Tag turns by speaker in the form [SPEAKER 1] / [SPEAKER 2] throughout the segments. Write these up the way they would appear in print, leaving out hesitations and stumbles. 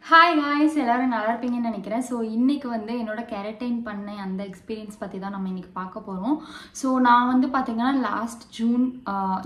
[SPEAKER 1] Hi guys, எல்லாரும் நல்லா இருப்பீங்கன்னு நினைக்கிறேன். ஸோ இன்னைக்கு வந்து என்னோட கெரட்டைன் பண்ண அந்த எக்ஸ்பீரியன்ஸ் பற்றி தான் நம்ம இன்னைக்கு பார்க்க போகிறோம். ஸோ நான் வந்து பார்த்தீங்கன்னா லாஸ்ட்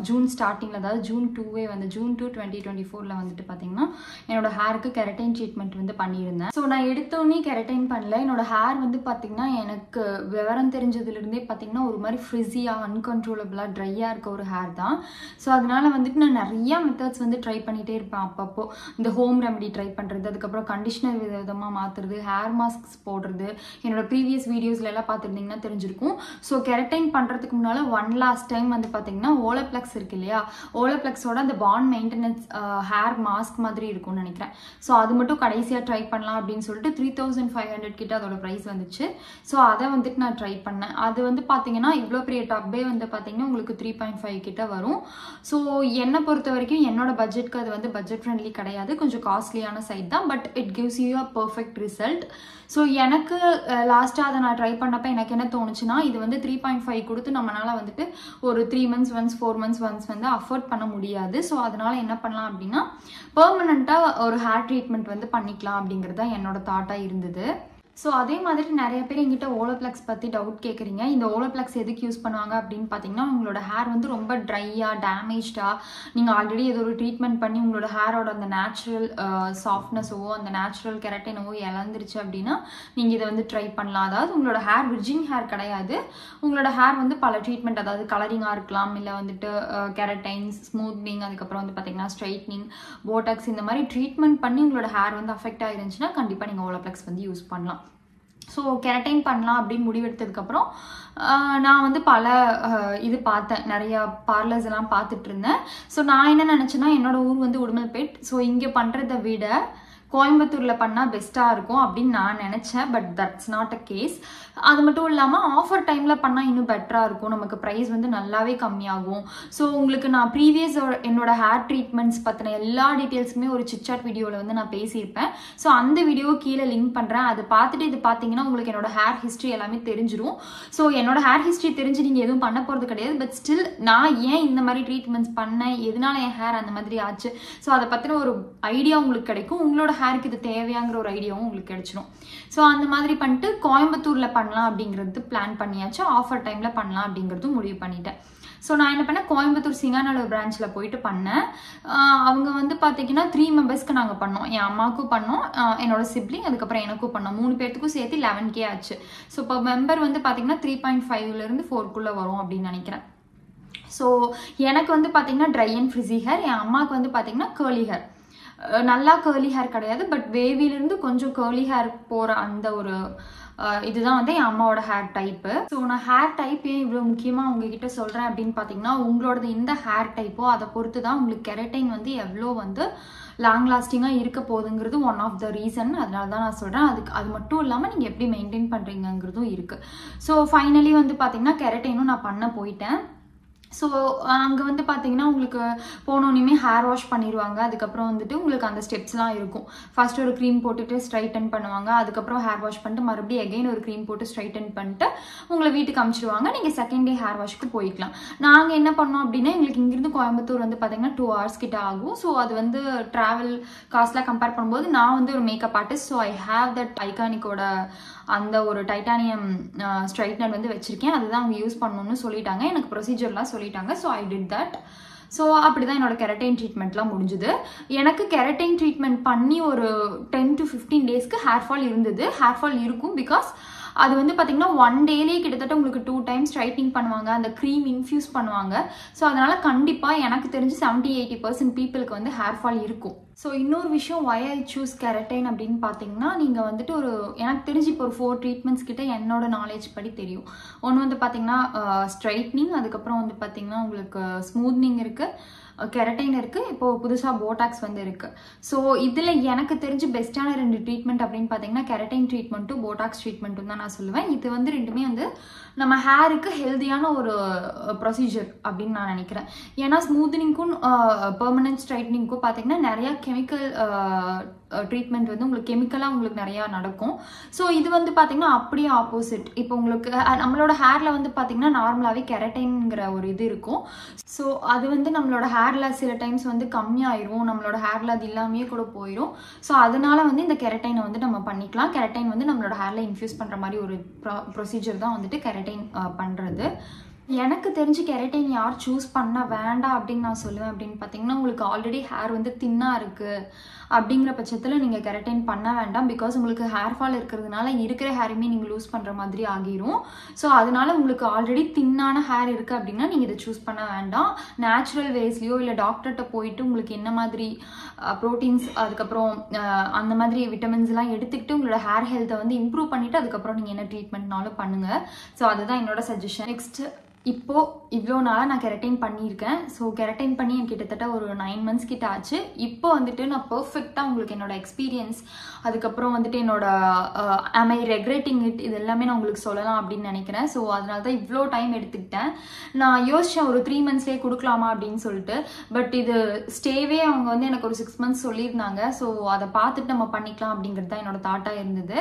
[SPEAKER 1] ஜூன் ஸ்டார்டிங்கில், அதாவது ஜூன் 2 2024 வந்துட்டு பார்த்தீங்கன்னா என்னோட ஹேருக்கு கெரட்டைன் ட்ரீட்மெண்ட் வந்து பண்ணியிருந்தேன். ஸோ நான் எடுத்தோடனே கெரட்டைன் பண்ணல. என்னோட ஹேர் வந்து பார்த்தீங்கன்னா எனக்கு விவரம் தெரிஞ்சதுலேருந்தே பார்த்தீங்கன்னா ஒரு மாதிரி ஃப்ரிஸியாக அன்கன்ட்ரோலபிளாக ட்ரையாக இருக்க ஒரு ஹேர் தான். ஸோ அதனால வந்துட்டு நான் நிறையா மெத்தட்ஸ் வந்து ட்ரை பண்ணிகிட்டே இருப்பேன். அப்பப்போ இந்த ஹோம் ரெமெடி ட்ரை பண்ணுறது, அதுக்கப்புறம் கண்டிஷனர் விதமாக மாற்றுறது, ஹேர் மாஸ்க்ஸ் போடுறது, என்னோட ப்ரீவியஸ் வீடியோஸ்ல எல்லாம் பார்த்துருந்தீங்கன்னா தெரிஞ்சிருக்கும். ஸோ கெரட்டைன் பண்ணுறதுக்கு முன்னால் ஒன் லாஸ்ட் டைம் வந்து பார்த்தீங்கன்னா ஓலப்ளெக்ஸ் இருக்கு இல்லையா, ஓலப்ளெக்ஸோட அந்த பாண்ட் மெயின்டெனன்ஸ் ஹேர் மாஸ்க் மாதிரி இருக்கும்னு நினைக்கிறேன். ஸோ அது மட்டும் கடைசியாக ட்ரை பண்ணலாம் அப்படின்னு சொல்லிட்டு 3500 கிட்ட அதோட ப்ரைஸ் வந்துச்சு. ஸோ அதை வந்துட்டு நான் ட்ரை பண்ணேன். அது வந்து பார்த்தீங்கன்னா இவ்வளோ பெரிய டப்பே வந்து பார்த்தீங்கன்னா உங்களுக்கு 3.5 கிட்ட வரும். ஸோ என்னை பொறுத்த வரைக்கும் என்னோட பட்ஜெட்க்கு அது வந்து பட்ஜெட் ஃப்ரெண்ட்லி கிடையாது, கொஞ்சம் காஸ்ட்லியான சைட் தான். But it gives you a perfect result. So எனக்கு லாஸ்ட்டாக அதை நான் ட்ரை பண்ணப்போ எனக்கு என்ன தோணுச்சுன்னா, இது வந்து 3.5 கொடுத்து நம்மளால வந்துட்டு ஒரு 3 months once 4 months once வந்து அஃபோர்ட் பண்ண முடியாது. ஸோ அதனால என்ன பண்ணலாம் அப்படின்னா பெர்மனண்ட்டாக ஒரு ஹேர் ட்ரீட்மெண்ட் வந்து பண்ணிக்கலாம் அப்படிங்கிறது தான் என்னோட தாட்டாக இருந்தது. ஸோ அதே மாதிரி நிறைய பேர் எங்கிட்ட ஓலோப்ளெக்ஸ் பற்றி டவுட் கேட்குறீங்க. இந்த ஓலோப்ளெக்ஸ் எதுக்கு யூஸ் பண்ணுவாங்க அப்படின்னு பார்த்தீங்கன்னா, உங்களோட ஹேர் வந்து ரொம்ப ட்ரையாக டேமேஜ்டாக, நீங்கள் ஆல்ரெடி ஏதோ ஒரு ட்ரீட்மெண்ட் பண்ணி உங்களோட ஹேரோட அந்த நேச்சுரல் சாஃப்ட்னஸோ அந்த நேச்சுரல் கெரட்டினோ இழந்துருச்சு அப்படின்னா நீங்கள் இதை வந்து ட்ரை பண்ணலாம். அதாவது உங்களோட ஹேர் விர்ஜின் ஹேர் கிடையாது, உங்களோட ஹேர் வந்து பல ட்ரீட்மெண்ட், அதாவது கலரிங்காக இருக்கலாம், இல்லை வந்துட்டு கெரட்டைன்ஸ், ஸ்மூத்னிங், அதுக்கப்புறம் வந்து பார்த்தீங்கன்னா ஸ்ட்ரைட்னிங், போட்டாக்ஸ், இந்த மாதிரி ட்ரீட்மெண்ட் பண்ணி உங்களோட ஹேர் வந்து அஃபெக்ட் ஆயிருந்துச்சுன்னா கண்டிப்பாக நீங்கள் ஓலோப்ளெக்ஸ் வந்து யூஸ் பண்ணலாம். ஸோ கெரட்டைன் பண்ணலாம் அப்படின்னு முடிவெடுத்ததுக்கப்புறம் நான் வந்து பல இது பார்த்தேன், நிறையா பார்லர்ஸ் எல்லாம் பார்த்துட்டு இருந்தேன். ஸோ நான் என்ன நினச்சேன்னா, என்னோட ஊர் வந்து உடுமல்பேட். ஸோ இங்கே பண்ணுறதை விட கோயம்புத்தூரில் பண்ணால் பெஸ்ட்டாக இருக்கும் அப்படின்னு நான் நினச்சேன். But that's not a case. அது மட்டும் இல்லாமல் ஆஃபர் டைமில் பண்ணால் இன்னும் பெட்டராக இருக்கும், நமக்கு ப்ரைஸ் வந்து நல்லாவே கம்மியாகும். ஸோ உங்களுக்கு நான் ப்ரீவியஸ் என்னோட ஹேர் ட்ரீட்மெண்ட்ஸ் பற்றின எல்லா டீட்டெயில்ஸுமே ஒரு சிட்சாட் வீடியோவில் வந்து நான் பேசியிருப்பேன். ஸோ அந்த வீடியோ கீழே லிங்க் பண்ணுறேன். அது பார்த்துட்டு இது பார்த்தீங்கன்னா உங்களுக்கு என்னோட ஹேர் ஹிஸ்ட்ரி எல்லாமே தெரிஞ்சிடும். ஸோ என்னோட ஹேர் ஹிஸ்ட்ரி தெரிஞ்சு நீங்கள் எதுவும் பண்ண போகிறது கிடையாது. பட் ஸ்டில் நான் ஏன் இந்த மாதிரி ட்ரீட்மெண்ட்ஸ் பண்ணேன், எதனால என் ஹேர் அந்த மாதிரி ஆச்சு, ஸோ அதை பற்றின ஒரு ஐடியா உங்களுக்கு கிடைக்கும். உங்களோட ஹேருக்கு இது தேவையாங்கிற ஒரு ஐடியாவும் உங்களுக்கு கிடைச்சிடும். ஸோ அந்த மாதிரி பண்ணிட்டு கோயம்புத்தூரில் பண்ணலாம் அப்படிங்கிறது பிளான் பண்ணியாச்சு. ஆஃபர் டைமில் பண்ணலாம் அப்படிங்கிறதும் முடிவு பண்ணிட்டேன். ஸோ நான் என்ன பண்ணேன், கோயம்புத்தூர் சிங்காநல்லூர் பிரான்ச்சில் போயிட்டு பண்ணேன். அவங்க வந்து பார்த்தீங்கன்னா 3 மெம்பர்ஸ்க்கு நாங்கள் பண்ணோம். என் அம்மாவுக்கும் பண்ணோம், என்னோட சிப்ளிங், அதுக்கப்புறம் எனக்கும் பண்ணோம். 3 பேர்த்துக்கும் சேர்த்து 11K ஆச்சு. ஸோ இப்போ மெம்பர் வந்து பார்த்தீங்கன்னா 3.5லேருந்து 4க்குள்ளே வரும் அப்படின்னு நினைக்கிறேன். ஸோ எனக்கு வந்து பார்த்தீங்கன்னா ட்ரை அண்ட் ஃப்ரிஸி ஹேர், என் அம்மாவுக்கு வந்து பார்த்தீங்கன்னா கேர்லி ஹேர். நல்லா கேர்லி ஹேர் கிடையாது, பட் வேவிலிருந்து கொஞ்சம் கேர்லி ஹேர் போகிற அந்த ஒரு இதுதான் வந்து என் அம்மாவோட ஹேர் டைப்பு. ஸோ நான் ஹேர் டைப் ஏன் இவ்வளோ முக்கியமாக உங்ககிட்ட சொல்கிறேன் அப்படின்னு பார்த்தீங்கன்னா, உங்களோட இந்த ஹேர் டைப்போ அதை பொறுத்து தான் உங்களுக்கு கெரட்டைன் வந்து எவ்வளோ வந்து லாங் லாஸ்டிங்காக இருக்க போகுதுங்கிறது ஒன் ஆஃப் த ரீசன். அதனால தான் நான் சொல்கிறேன். அது மட்டும் இல்லாமல் நீங்கள் எப்படி மெயின்டைன் பண்ணுறீங்கிறதும் இருக்குது. ஸோ ஃபைனலி வந்து பார்த்தீங்கன்னா கெரட்டைனும் நான் பண்ண போயிட்டேன். ஸோ அங்கே வந்து பார்த்தீங்கன்னா உங்களுக்கு போனோன்னே ஹேர் வாஷ் பண்ணிடுவாங்க. அதுக்கப்புறம் வந்துட்டு உங்களுக்கு அந்த ஸ்டெப்ஸ்லாம் இருக்கும். ஃபர்ஸ்ட் ஒரு க்ரீம் போட்டுட்டு ஸ்ட்ரைட்டன் பண்ணுவாங்க, அதுக்கப்புறம் ஹேர் வாஷ் பண்ணிட்டு மறுபடியும் எகைன் ஒரு க்ரீம் போட்டு ஸ்ட்ரைட்டன் பண்ணிட்டு உங்களை வீட்டுக்கு அனுப்பிச்சிடுவாங்க. நீங்கள் செகண்ட் டே ஹேர் வாஷ்க்கு போய்க்கலாம். நாங்கள் என்ன பண்ணோம் அப்படின்னா, எங்களுக்கு இங்கிருந்து கோயம்புத்தூர் வந்து பார்த்தீங்கன்னா 2 hours கிட்ட ஆகும். ஸோ அது வந்து ட்ராவல் காஸ்ட்லாம் கம்பேர் பண்ணும்போது நான் வந்து ஒரு makeup artist. So I have that ஐகானிக்கோட அந்த ஒரு டைட்டானியம் ஸ்ட்ரைட்னர் வந்து வச்சுருக்கேன். அதுதான் அவங்க யூஸ் பண்ணணும்னு சொல்லிட்டாங்க, எனக்கு ப்ரொசீஜர்லாம் சொல்லிட்டாங்க. So I did that. So அப்படி தான் என்னோட கெரட்டைன் ட்ரீட்மெண்ட்லாம் முடிஞ்சுது. எனக்கு கெரட்டைன் ட்ரீட்மெண்ட் பண்ணி ஒரு 10 to 15 டேஸ்க்கு ஹேர் ஃபால் இருந்தது. ஹேர் ஃபால் இருக்கும், பிகாஸ் அது வந்து பார்த்தீங்கன்னா 1 டேலேயே கிட்டத்தட்ட உங்களுக்கு 2 times ஸ்ட்ரைட்னிங் பண்ணுவாங்க, அந்த க்ரீம் இன்ஃபியூஸ் பண்ணுவாங்க. ஸோ அதனால கண்டிப்பாக எனக்கு தெரிஞ்சு 70-80% பீப்புளுக்கு வந்து ஹேர் ஃபால் இருக்கும். ஸோ இன்னொரு விஷயம், why I choose கெரட்டைன் அப்படின்னு பார்த்தீங்கன்னா, நீங்கள் வந்துட்டு எனக்கு தெரிஞ்சு இப்போ ஒரு 4 ட்ரீட்மெண்ட்ஸ் கிட்ட என்னோட நாலேஜ் படி தெரியும். ஒன்று வந்து பார்த்தீங்கன்னா ஸ்ட்ரைட்னிங், அதுக்கப்புறம் வந்து பார்த்தீங்கன்னா உங்களுக்கு ஸ்மூத்னிங் இருக்குது, கெரட்டைன் இருக்குது, இப்போது புதுசாக போட்டாக்ஸ் வந்து இருக்குது. ஸோ இதில் எனக்கு தெரிஞ்சு பெஸ்ட்டான 2 ட்ரீட்மெண்ட் அப்படின்னு பார்த்தீங்கன்னா கெரட்டைன் ட்ரீட்மெண்ட்டும் போட்டாக்ஸ் ட்ரீட்மெண்ட்டும் தான் நான் சொல்லுவேன். இது வந்து ரெண்டுமே வந்து நம்ம ஹேருக்கு ஹெல்தியான ஒரு ப்ரொசீஜர் அப்படின்னு நான் நினைக்கிறேன். ஏன்னா ஸ்மூத்னிங்க்கும் பெர்மனன்ட் ஸ்ட்ரைட்னிங்க்கும் பார்த்தீங்கன்னா நிறையா கெமிக்கல் ட்ரீட்மெண்ட் வந்து உங்களுக்கு கெமிக்கலாக உங்களுக்கு நிறையா நடக்கும். ஸோ இது வந்து பார்த்தீங்கன்னா அப்படியே ஆப்போசிட். இப்போ உங்களுக்கு நம்மளோட ஹேரில் வந்து பார்த்தீங்கன்னா நார்மலாகவே கெரட்டின்ங்கிற ஒரு இது இருக்கும். ஸோ அது வந்து நம்மளோட ஹேரில் சில டைம்ஸ் வந்து கம்மியாயிரும், நம்மளோட ஹேரில் அது இல்லாமையே கூட போயிடும். ஸோ அதனால வந்து இந்த கெரட்டைனை வந்து நம்ம பண்ணிக்கலாம். கெரட்டைன் வந்து நம்மளோட ஹேரில் இன்ஃப்யூஸ் பண்ணுற மாதிரி ஒரு ப்ரொசீஜர் தான் வந்துட்டு கெரட்டைன் பண்ணுறது. எனக்கு தெரிஞ்சு கெரட்டைன் யார் சூஸ் பண்ண வேண்டாம் அப்படின்னு நான் சொல்லுவேன் அப்படின்னு பார்த்தீங்கன்னா, உங்களுக்கு ஆல்ரெடி ஹேர் வந்து தின்னாக இருக்குது அப்படிங்கிற பட்சத்தில் நீங்கள் கெரட்டைன் பண்ண வேண்டாம். பிகாஸ் உங்களுக்கு ஹேர் ஃபால் இருக்கிறதுனால இருக்கிற ஹேருமே நீங்கள் லூஸ் பண்ணுற மாதிரி ஆகிரும். ஸோ அதனால உங்களுக்கு ஆல்ரெடி தின்னான ஹேர் இருக்குது அப்படின்னா நீங்கள் இதை சூஸ் பண்ண வேண்டாம். நேச்சுரல் வேஸ்லையோ இல்லை டாக்டர்கிட்ட போயிட்டு உங்களுக்கு என்ன மாதிரி ப்ரோட்டீன்ஸ் அதுக்கப்புறம் அந்த மாதிரி விட்டமின்ஸ்லாம் எடுத்துக்கிட்டு உங்களோட ஹேர் ஹெல்த்தை வந்து இம்ப்ரூவ் பண்ணிவிட்டு அதுக்கப்புறம் நீங்கள் என்ன ட்ரீட்மெண்ட்னாலும் பண்ணுங்கள். ஸோ அதுதான் என்னோட சஜஷன். நெக்ஸ்ட், இப்போது இவ்வளோ நாளாக நான் கெரட்டைன் பண்ணியிருக்கேன். ஸோ கெரட்டைன் பண்ணி எனக்கு கிட்டத்தட்ட ஒரு 9 months கிட்ட ஆச்சு. இப்போ வந்துட்டு நான் பர்ஃபெக்டாக உங்களுக்கு என்னோட எக்ஸ்பீரியன்ஸ் அதுக்கப்புறம் வந்துட்டு என்னோட am I regretting it இது எல்லாமே நான் உங்களுக்கு சொல்லலாம் அப்படின்னு நினைக்கிறேன். ஸோ அதனால தான் இவ்வளோ டைம் எடுத்துக்கிட்டேன். நான் யோசித்தேன் ஒரு 3 monthsலேயே கொடுக்கலாமா அப்படின்னு சொல்லிட்டு. பட் இது ஸ்டேவே அவங்க வந்து எனக்கு ஒரு 6 months சொல்லியிருந்தாங்க. ஸோ அதை பார்த்துட்டு நம்ம பண்ணிக்கலாம் அப்படிங்கிறது தான் என்னோட தாட்டாக இருந்தது.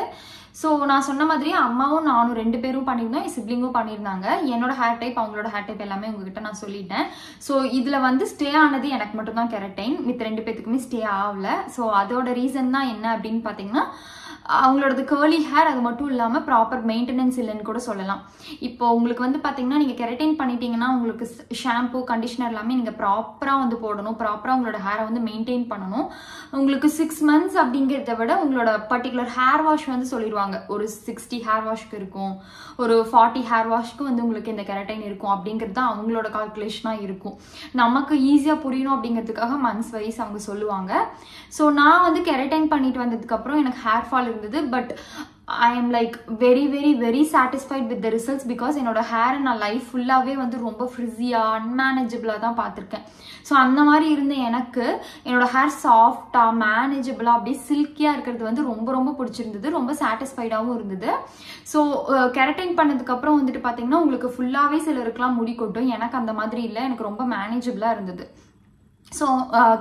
[SPEAKER 1] ஸோ நான் சொன்ன மாதிரி அம்மாவும் நானும் 2 பேரும் பண்ணியிருந்தோம், என் சிப்ளிங்கும் பண்ணியிருந்தாங்க. என்னோட ஹேர் டைப் அவங்களோட ஹேர் டைப் எல்லாமே உங்ககிட்ட நான் சொல்லிட்டேன். ஸோ இதில் வந்து ஸ்டே ஆனது எனக்கு மட்டும் தான் கெரட்டைன், மித்த 2 பேத்துக்குமே ஸ்டே ஆகல. ஸோ அதோட ரீசன் தான் என்ன அப்படின்னு பார்த்தீங்கன்னா, அவங்களோடது கேர்லி ஹேர், அது மட்டும் இல்லாமல் ப்ராப்பர் மெயின்டெனன்ஸ் இல்லைன்னு கூட சொல்லலாம். இப்போ உங்களுக்கு வந்து பார்த்தீங்கன்னா நீங்கள் கெரட்டைன் பண்ணிட்டீங்கன்னா உங்களுக்கு ஷாம்பு கண்டிஷனர் எல்லாமே நீங்கள் ப்ராப்பராக வந்து போடணும், ப்ராப்பராக உங்களோட ஹேரை வந்து மெயின்டைன் பண்ணணும். உங்களுக்கு 6 months அப்படிங்கிறத விட உங்களோட பர்டிகுலர் ஹேர் வாஷ் வந்து சொல்லிடுவாங்க. ஒரு 60 ஹேர் வாஷ்க்கு இருக்கும், ஒரு 40 ஹேர் வாஷ்க்கு வந்து உங்களுக்கு இந்த கெரட்டைன் இருக்கும் அப்படிங்கிறது தான் அவங்களோட கால்குலேஷனாக இருக்கும். நமக்கு ஈஸியாக புரியணும் அப்படிங்கிறதுக்காக மந்த்ஸ் வைஸ் அவங்க சொல்லுவாங்க. ஸோ நான் வந்து கெரட்டைன் பண்ணிட்டு வந்ததுக்கப்புறம் எனக்கு ஹேர் ஃபால் இருந்தது. But I am like very satisfied with the results because என்னோட ஹேரை நான் லைஃப் ஃபுல்லாகவே வந்து ரொம்ப ஃப்ரிஸியாக அன்மேனேஜபிளாக தான் பார்த்துருக்கேன். ஸோ அந்த மாதிரி இருந்த எனக்கு என்னோட ஹேர் சாஃப்டாக மேனேஜபிளாக அப்படியே சில்கியாக இருக்கிறது வந்து ரொம்ப பிடிச்சிருந்தது, ரொம்ப சாட்டிஸ்ஃபைடாகவும் இருந்தது. ஸோ கெரட்டைன் பண்ணதுக்கப்புறம் வந்துட்டு பார்த்தீங்கன்னா உங்களுக்கு ஃபுல்லாகவே சிலருக்குலாம் முடி கொட்டும். எனக்கு அந்த மாதிரி இல்லை, எனக்கு ரொம்ப மேனேஜபிளாக இருந்தது. ஸோ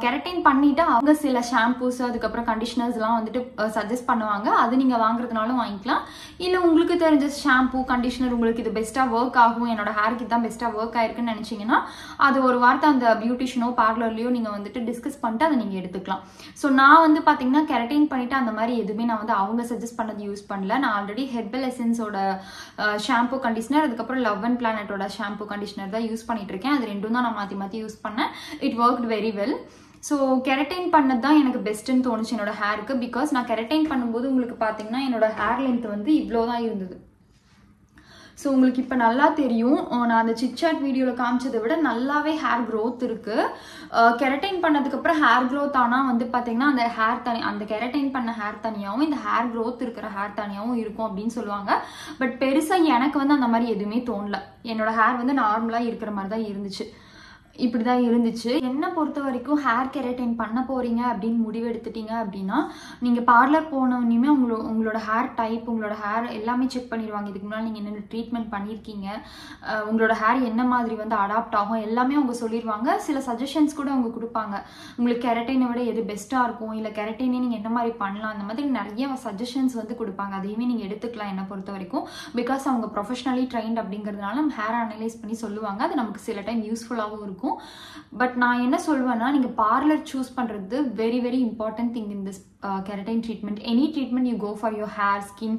[SPEAKER 1] கெரட்டைன் பண்ணிவிட்டு அவங்க சில ஷாம்பூஸ் அதுக்கப்புறம் கண்டிஷனர்ஸ்லாம் வந்துட்டு சஜஸ்ட் பண்ணுவாங்க. அது நீங்கள் வாங்குறதுனாலும் வாங்கிக்கலாம். இல்லை உங்களுக்கு தெரிஞ்ச ஷாம்பூ கண்டிஷனர் உங்களுக்கு இது பெஸ்ட்டாக ஒர்க் ஆகும், என்னோட ஹேருக்கு தான் பெஸ்ட்டாக ஒர்க் ஆயிருக்குன்னு நினச்சிங்கன்னா அது ஒரு வார்த்தை அந்த பியூட்டிஷியனோ பார்லர்லையோ நீங்கள் வந்துட்டு டிஸ்கஸ் பண்ணிட்டு அதை நீங்கள் எடுத்துக்கலாம். ஸோ நான் வந்து பார்த்தீங்கன்னா கெரட்டைன் பண்ணிவிட்டு அந்த மாதிரி எதுவுமே நான் வந்து அவங்க சஜஸ்ட் பண்ணது யூஸ் பண்ணல. நான் ஆல்ரெடி ஹெர்பல் எசன்ஸோட ஷாம்பூ கண்டிஷனர் அதுக்கப்புறம் லவ் அண்ட் பிளானட்டோட ஷாம்பூ கண்டிஷனர் தான் யூஸ் பண்ணிட்டு இருக்கேன். அது ரெண்டும் தான் நான் மாற்றி யூஸ் பண்ணேன். It worked very well. So keratin பண்ணது தான் எனக்கு பெஸ்ட்டுன்னு தோணுச்சு என்னோட ஹேருக்கு. பிகாஸ் நான் கெரட்டைன் பண்ணும்போது உங்களுக்கு பார்த்தீங்கன்னா என்னோட ஹேர் லென்த் வந்து இவ்வளோ தான் இருந்தது. ஸோ உங்களுக்கு இப்போ நல்லா தெரியும், நான் அந்த சிட்சாட் வீடியோவில் காமிச்சதை விட நல்லாவே ஹேர் க்ரோத் இருக்குது. கெரட்டைன் பண்ணதுக்கப்புறம் ஹேர் க்ரோத் ஆனால் வந்து பார்த்தீங்கன்னா அந்த ஹேர் அந்த கெரட்டைன் பண்ண ஹேர் தனியாகவும் இந்த ஹேர் க்ரோத் இருக்கிற ஹேர் தனியாகவும் இருக்கும் அப்படின்னு சொல்லுவாங்க. பட் பெருசாக எனக்கு வந்து அந்த மாதிரி எதுவுமே தோணல. என்னோட ஹேர் வந்து நார்மலாக இருக்கிற மாதிரி தான் இருந்துச்சு. இப்படி தான் இருந்துச்சு. என்னை பொறுத்த வரைக்கும் ஹேர் கெரட்டைன் பண்ண போகிறீங்க அப்படின்னு முடிவெடுத்துட்டீங்க அப்படின்னா நீங்கள் பார்லர் போனோடனே உங்களோட ஹேர் டைப் உங்களோட ஹேர் எல்லாமே செக் பண்ணிடுவாங்க. இதுக்கு முன்னாடி நீங்கள் என்னென்ன ட்ரீட்மெண்ட் பண்ணியிருக்கீங்க, உங்களோட ஹேர் என்ன மாதிரி வந்து அடாப்ட் ஆகும் எல்லாமே அவங்க சொல்லிடுவாங்க. சில சஜஷன்ஸ் கூட அவங்க கொடுப்பாங்க. உங்களுக்கு கெரட்டைனை விட எது பெஸ்ட்டாக இருக்கும், இல்லை கெரட்டைனே நீங்கள் என்ன மாதிரி பண்ணலாம், அந்த மாதிரி நிறைய சஜஷன்ஸ் வந்து கொடுப்பாங்க. அதையுமே நீங்கள் எடுத்துக்கலாம் என்னை பொறுத்த வரைக்கும். பிகாஸ் அவங்க ப்ரொஃபஷனலி ட்ரைன்ட் அப்படிங்கிறதுனால ஹேர் அனலைஸ் பண்ணி சொல்லுவாங்க. அது நமக்கு சில டைம் யூஸ்ஃபுல்லாகவும் இருக்கும். பட் நான் என்ன சொல்வேன்னா நீங்கள் பார்லர் சூஸ் பண்ணுறது very important thing in this keratin treatment. Any treatment you go for your hair skin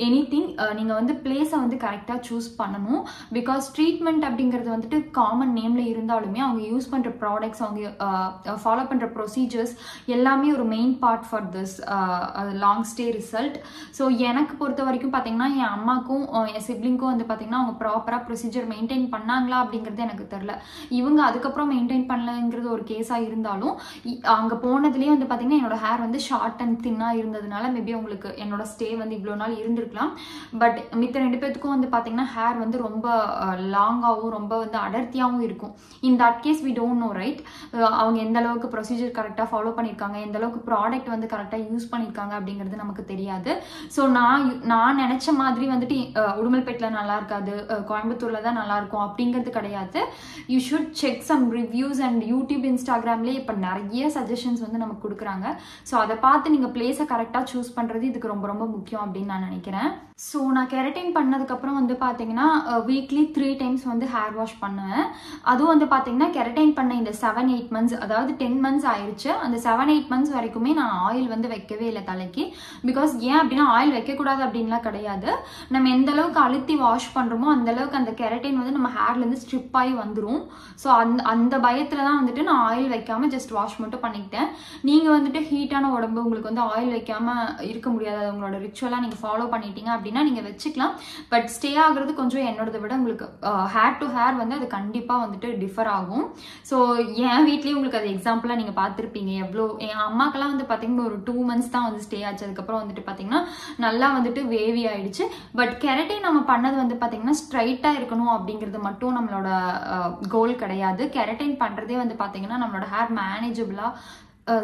[SPEAKER 1] any thing நீங்கள் வந்து பிளேஸை வந்து கரெக்டாக சூஸ் பண்ணணும். பிகாஸ் ட்ரீட்மெண்ட் அப்படிங்கிறது வந்துட்டு காமன் நேமில் இருந்தாலுமே அவங்க யூஸ் பண்ணுற ப்ராடக்ட்ஸ் அவங்க ஃபாலோ பண்ணுற ப்ரொசீஜர்ஸ் எல்லாமே ஒரு main part for this long stay result. So எனக்கு பொறுத்த வரைக்கும் பார்த்தீங்கன்னா என் அம்மாக்கும் என் சிப்ளிங்க்கும் வந்து பார்த்தீங்கன்னா அவங்க ப்ராப்பராக ப்ரொசீஜர் மெயின்டைன் பண்ணாங்களா அப்படிங்கிறது எனக்கு தெரில. இவங்க அதுக்கப்புறம் மெயின்டைன் பண்ணலங்கிறது ஒரு கேஸாக இருந்தாலும் அங்கே போனதுலேயே வந்து பார்த்தீங்கன்னா என்னோட ஹேர் வந்து ஷார்ட் அண்ட் தின்னாக இருந்ததுனால மேபி உங்களுக்கு என்னோட ஸ்டே வந்து இவ்வளோ நாள் இருந்திருக்கலாம். பட் மித்த 2 பேத்துக்கும் வந்து பார்த்தீங்கன்னா ஹேர் வந்து ரொம்ப லாங்காகவும் ரொம்ப வந்து அடர்த்தியாகவும் இருக்கும். In that case we don't know right அவங்க எந்த அளவுக்கு ப்ரொசீஜர் கரெக்டாக ஃபாலோ பண்ணியிருக்காங்க, எந்த அளவுக்கு ப்ராடக்ட் வந்து கரெக்டாக யூஸ் பண்ணியிருக்காங்க அப்படிங்கிறது நமக்கு தெரியாது. ஸோ நான் நினச்ச மாதிரி வந்துட்டு உடுமல்பேட்டில் நல்லா இருக்காது, கோயம்புத்தூரில் தான் நல்லா இருக்கும் அப்படிங்கிறது கிடையாது. You should check some reviews and YouTube இன்ஸ்டாகிராம்லேயே இப்போ நிறைய சஜஷன்ஸ் வந்து நமக்கு கொடுக்குறாங்க. ஸோ அதை பார்த்து பார்த்து நீங்கள் பிளேஸை கரெக்டாக சூஸ் பண்ணுறது இதுக்கு ரொம்ப ரொம்ப முக்கியம் அப்படின்னு நான் நினைக்கிறேன். ஸோ நான் கெரட்டின் பண்ணதுக்கப்புறம் வந்து பார்த்தீங்கன்னா வீக்லி 3 times வந்து ஹேர் வாஷ் பண்ணுவேன். அதுவும் வந்து பார்த்தீங்கன்னா கெரட்டின் பண்ண இந்த 7-8 months, அதாவது 10 months ஆயிடுச்சு. அந்த 7-8 months வரைக்குமே நான் ஆயில் வந்து வைக்கவே இல்லை தலைக்கு. பிகாஸ் ஏன் அப்படின்னா ஆயில் வைக்கக்கூடாது அப்படின்லாம் கிடையாது. நம்ம எந்த அளவுக்கு அழுத்தி வாஷ் பண்ணுறோமோ அந்த அளவுக்கு அந்த கெரட்டின் வந்து நம்ம ஹேர்லேருந்து ஸ்ட்ரிப் ஆகி வந்துடும். ஸோ அந்த பயத்தில் தான் வந்துட்டு நான் ஆயில் வைக்காமல் ஜஸ்ட் வாஷ் மட்டும் பண்ணிக்கிட்டேன். நீங்கள் வந்துட்டு ஹீட்டான உடம்பு, உங்களுக்கு வந்து ஆயில் வைக்காமல் இருக்க முடியாது, உங்களோட ரிச்சுவலாக நீங்கள் ஃபாலோ பண்ணிட்டீங்க அப்படின்னா நீங்கள் வச்சுக்கலாம். பட் ஸ்டே ஆகுறது கொஞ்சம் என்னோடதை விட உங்களுக்கு ஹேர் டு ஹேர் வந்து அது கண்டிப்பாக வந்துட்டு டிஃபர் ஆகும். ஸோ என் வீட்லேயும் உங்களுக்கு அது எக்ஸாம்பிளாக நீங்கள் பார்த்துருப்பீங்க. எவ்வளோ என் அம்மாக்கெல்லாம் வந்து பார்த்தீங்கன்னா ஒரு 2 months தான் வந்து ஸ்டே ஆச்சு. அதுக்கப்புறம் வந்துட்டு பார்த்தீங்கன்னா நல்லா வந்துட்டு வேவி ஆயிடுச்சு. பட் கெரட்டின் நம்ம பண்ணது வந்து பார்த்தீங்கன்னா ஸ்ட்ரைட்டாக இருக்கணும் அப்படிங்கிறது மட்டும் நம்மளோட கோல் கிடையாது. கெரட்டின் பண்ணுறதே வந்து பார்த்தீங்கன்னா நம்மளோட ஹேர் மேனேஜபிளாக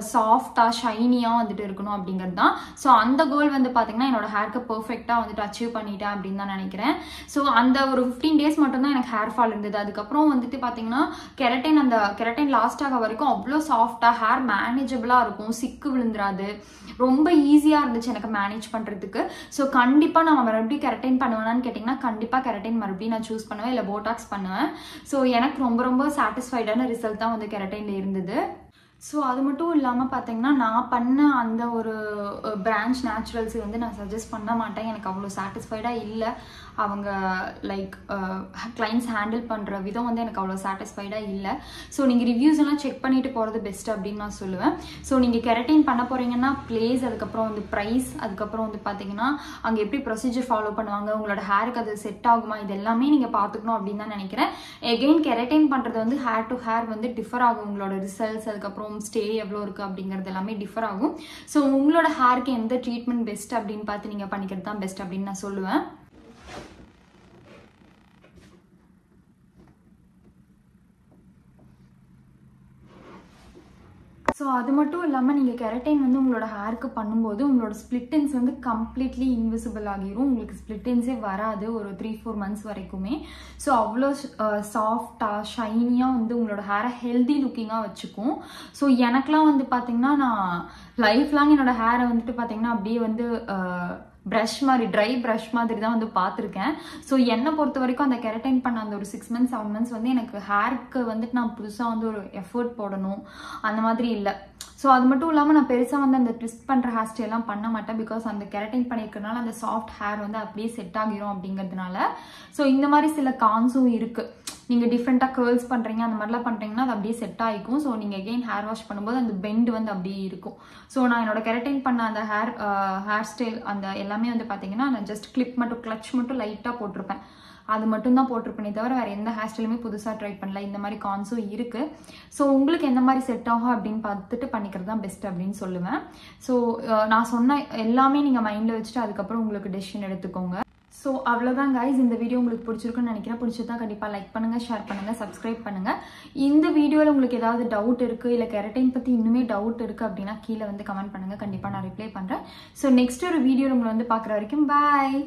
[SPEAKER 1] சாஃப்டாக ஷைனியாக வந்துட்டு இருக்கணும் அப்படிங்கிறது தான். ஸோ அந்த கோல் வந்து பார்த்தீங்கன்னா என்னோட ஹேருக்கு பர்ஃபெக்டாக வந்துட்டு அச்சீவ் பண்ணிட்டேன் அப்படின்னு தான் நினைக்கிறேன். ஸோ அந்த ஒரு 15 days மட்டும்தான் எனக்கு ஹேர் ஃபால் இருந்தது. அதுக்கப்புறம் வந்துட்டு பார்த்தீங்கன்னா கெரட்டின் லாஸ்ட் ஆக வரைக்கும் அவ்வளோ சாஃப்டாக ஹேர் மேனேஜபிளாக இருக்கும், சிக்கு விழுந்துராது, ரொம்ப ஈஸியாக இருந்துச்சு எனக்கு மேனேஜ் பண்ணுறதுக்கு. ஸோ கண்டிப்பாக நான் மறுபடியும் கெரட்டின் பண்ணுவேனான்னு கேட்டிங்கன்னா கண்டிப்பாக கெரட்டின் மறுபடியும் நான் சூஸ் பண்ணுவேன், இல்லை போட்டாக்ஸ் பண்ணுவேன். ஸோ எனக்கு ரொம்ப ரொம்ப சாட்டிஸ்ஃபைடான ரிசல்ட் தான் வந்து கெரட்டினில் இருந்தது. ஸோ அது மட்டும் இல்லாமல் பார்த்தீங்கன்னா நான் பண்ண அந்த ஒரு பிரான்ச் நேச்சுரல்ஸை வந்து நான் சஜஸ்ட் பண்ண மாட்டேன். எனக்கு அவ்வளோ சாட்டிஸ்ஃபைடாக இல்லை. அவங்க லைக் கிளைண்ட்ஸ் ஹேண்டில் பண்ணுற விதம் வந்து எனக்கு அவ்வளோ சாட்டிஸ்ஃபைடாக இல்லை. ஸோ நீங்கள் ரிவ்யூஸ் எல்லாம் செக் பண்ணிட்டு போகிறது பெஸ்ட் அப்படின்னு நான் சொல்லுவேன். ஸோ நீங்கள் கெரட்டின் பண்ண போகிறீங்கன்னா பிளேஸ், அதுக்கப்புறம் வந்து ப்ரைஸ், அதுக்கப்புறம் வந்து பார்த்தீங்கன்னா அங்கே எப்படி ப்ரொசீஜர் ஃபாலோ பண்ணுவாங்க, உங்களோட ஹேருக்கு அது செட் ஆகுமா, இது எல்லாமே நீங்கள் பார்த்துக்கணும் அப்படின்னு தான் நினைக்கிறேன். எகெயின் கெரட்டின் பண்ணுறது வந்து ஹேர் டு ஹேர் வந்து டிஃபர் ஆகும். உங்களோட ரிசல்ட்ஸ், அதுக்கப்புறம் ஸ்டே எவ்வளோ இருக்குது அப்படிங்கிறது எல்லாமே டிஃபர் ஆகும். ஸோ உங்களோட ஹேருக்கு எந்த ட்ரீட்மெண்ட் பெஸ்ட் அப்படின்னு பார்த்து நீங்கள் பண்ணிக்கிறது தான் பெஸ்ட் அப்படின்னு நான் சொல்லுவேன். ஸோ அது மட்டும் இல்லாமல் நீங்கள் கெரட்டின் வந்து உங்களோட ஹேருக்கு பண்ணும்போது உங்களோட ஸ்ப்ளிட்டன்ஸ் வந்து கம்ப்ளீட்லி இன்விசிபிள் ஆகிரும். உங்களுக்கு ஸ்ப்ளிட்டன்ஸே வராது ஒரு 3-4 months வரைக்குமே. ஸோ அவ்வளோ சாஃப்டாக ஷைனியாக வந்து உங்களோட ஹேரை ஹெல்தி லுக்கிங்காக வச்சுக்கும். ஸோ எனக்குலாம் வந்து பார்த்தீங்கன்னா நான் லைஃப் லாங் என்னோட ஹேரை வந்துட்டு பார்த்தீங்கன்னா அப்படியே வந்து ப்ரஷ் மாதிரி, ட்ரை ப்ரஷ் மாதிரி தான் வந்து பார்த்துருக்கேன். ஸோ என்னை பொறுத்த வரைக்கும் அந்த கெரட்டின் பண்ண அந்த ஒரு 6 months 7 months வந்து எனக்கு ஹேருக்கு வந்துட்டு நான் புதுசாக வந்து ஒரு எஃபர்ட் போடணும் அந்த மாதிரி இல்லை. ஸோ அது மட்டும் இல்லாமல் நான் பெருசாக வந்து அந்த ட்விஸ்ட் பண்ணுற ஹேர் ஸ்டைலாம் பண்ண மாட்டேன். பிகாஸ் அந்த கெரட்டின் பண்ணியிருக்கனால அந்த சாஃப்ட் ஹேர் வந்து அப்படியே செட் ஆகிரும் அப்படிங்கிறதுனால. ஸோ இந்த மாதிரி சில கான்ஸும் இருக்குது. நீங்கள் டிஃப்ரெண்ட்டாக கேர்ள்ஸ் பண்ணுறீங்க அந்த மாதிரிலாம் பண்ணுறீங்கன்னா அது அப்படியே செட் ஆகிக்கும். ஸோ நீங்கள் எகெயின் ஹேர் வாஷ் பண்ணும்போது அந்த பெண்ட் வந்து அப்படியே இருக்கும். ஸோ நான் என்னோட கெரட்டின் பண்ண அந்த ஹேர் ஸ்டைல் அந்த எல்லாமே வந்து பார்த்தீங்கன்னா நான் ஜஸ்ட் கிளிப் மட்டும், கிளச் மட்டும் லைட்டாக போட்டிருப்பேன். அது மட்டும் தான் போட்டிருப்பேனே தவிர வேறு எந்த ஹேர் ஸ்டைலுமே புதுசாக ட்ரை பண்ணல. இந்த மாதிரி கான்ஸும் இருக்குது. ஸோ உங்களுக்கு எந்த மாதிரி செட் ஆகும் அப்படின்னு பார்த்துட்டு பண்ணிக்கிறது தான் பெஸ்ட் அப்படின்னு சொல்லுவேன். ஸோ நான் சொன்ன எல்லாமே நீங்கள் மைண்டில் வச்சுட்டு அதுக்கப்புறம் உங்களுக்கு டெசிஷன் எடுத்துக்கோங்க. ஸோ அவ்வளோதான் கைஸ். இந்த வீடியோ உங்களுக்கு பிடிச்சிருக்குன்னு நினைக்கிறேன். பிடிச்சதா கண்டிப்பாக லைக் பண்ணுங்கள், ஷேர் பண்ணுங்கள், சப்ஸ்கிரைப் பண்ணுங்கள். இந்த வீடியோவில் உங்களுக்கு ஏதாவது டவுட் இருக்குது, இல்லை கெரட்டின் பற்றி இன்னுமே டவுட் இருக்குது அப்படின்னா கீழே வந்து கமெண்ட் பண்ணுங்கள். கண்டிப்பாக நான் ரிப்ளை பண்ணுறேன். ஸோ நெக்ஸ்ட் ஒரு வீடியோவில் உங்களை வந்து பார்க்குற வரைக்கும் பாய்.